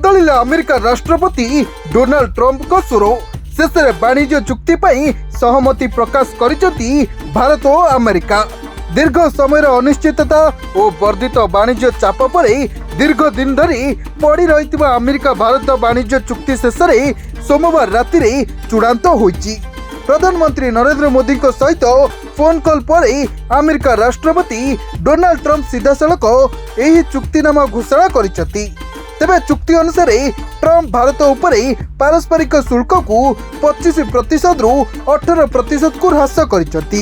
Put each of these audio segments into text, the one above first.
बदलिला America राष्ट्रपति Donald Trump को स्वर शेष में वाणिज्य चुक्ति पर सहमति प्रकाश करिसेंती भारत और अमेरिका। दीर्घ समय अनिश्चितता और वर्धित वाणिज्य चाप पर दीर्घ दिन धरी पड़ी रही अमेरिका भारत वाणिज्य चुक्ति शेष में सोमवार राति चूड़ांत होईची। प्रधानमंत्री नरेंद्र मोदी सहित फोन कॉल पर अमेरिका राष्ट्रपति डोनाल्ड ट्रंप सीधासलख यह चुक्तिनामा घोषणा करिसेंती। तेबे चुक्ति अनुसार ट्रंप भारत उपर पारस्परिक शुल्क को 25% रु 18% को ह्रास करिसेंती।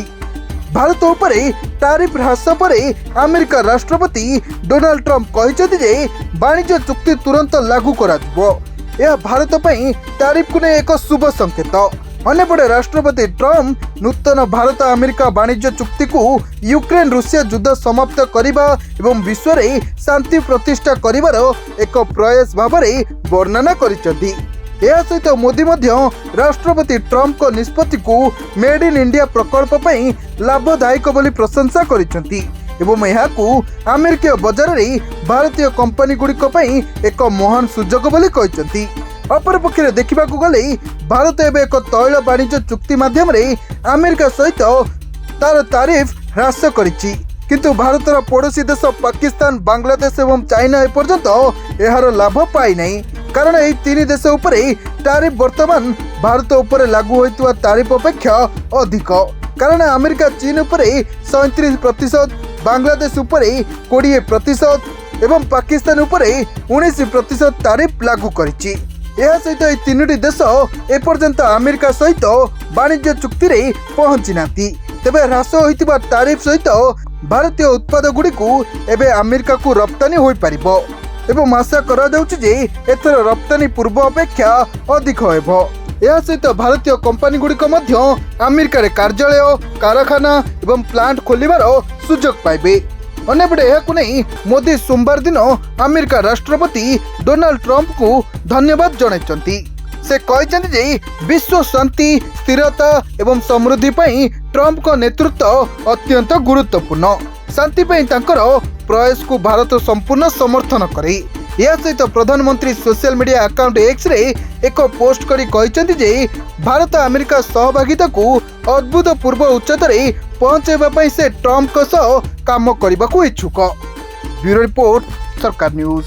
भारत उपर टारिफ ह्रास पर अमेरिका राष्ट्रपति डोनाल्ड ट्रंप कहते जे वाणिज्य चुक्ति तुरंत लागू करा दिबो। यह भारत पई टारिफ को एक शुभ संकेत। अन्यपटे राष्ट्रपति ट्रंप नूतन भारत अमेरिका वाणिज्य चुक्ति को यूक्रेन रूसिया युद्ध समाप्त करने एवं विश्व में शांति प्रतिष्ठा करिवार एक प्रयास भाव वर्णना करिसेंती। यह सहित मोदी राष्ट्रपति ट्रंप को निष्पत्ति को मेड इन इंडिया प्रकल्प पर लाभदायक बोली प्रशंसा करिसेंती एवं यहाकू अमेरिकीय बाजार में भारतीय कंपनी गुड़िक एक महान सुजोग बोली कहिसेंती। अपरपक्षे देखा गले भारत एवं एक तैल वाणिज्य चुक्ति माध्यम अमेरिका सहित तार तारिफ ह्रास करिछि, किंतु भारतर पड़ोसी देश पाकिस्तान बांग्लादेश एवं चाइना एपर्यंत यार लाभ पाई नहीं। कारण यह तीन देश उपर टारिफ वर्तमान भारत उपर लागू होइतवा तारिफ अपेक्षा अधिक। कारण अमेरिका चीन उपर 37%, बांग्लादेश उपर 20% एवं पाकिस्तान उपर 19% तारिफ लागू करिछि। यह सहित यह तीनोटी देश एपर्यंत अमेरिका सहित वाणिज्य चुक्ति रे पहुंची नाती। तेबे ह्रास होइतिबा तारिफ सहित भारतीय उत्पाद गुड़ी को एबे अमेरिका को रप्तानी होई परिबो एवं आशा करा जाउछि जे एथर रप्तानी पूर्व अपेक्षा अधिक हेबो। यह सहित भारतीय कंपनी गुड़िक मध्य अमेरिका रे कार्यालय, कारखाना एवं प्लांट खोलिबार सुजोग पाइबे। अन्यपटे यह नहीं मोदी सोमवार दिन अमेरिका राष्ट्रपति डोनाल्ड ट्रंप को धन्यवाद जणाइछन्ती। से कहते जे विश्व शांति, स्थिरता एवं समृद्धि पई ट्रंप को नेतृत्व अत्यंत गुरुत्वपूर्ण। शांति पई तांकर प्रयास को भारत संपूर्ण समर्थन करे। यह सहित प्रधानमंत्री social media account X ray एक पोस्ट करी कहते जे भारत अमेरिका सहभागिता को अभूतपूर्व उच्चतार पहुंचाइबा से ट्रंप को सह काम करने को इच्छुक। ब्यूरो रिपोर्ट, सरकार न्यूज।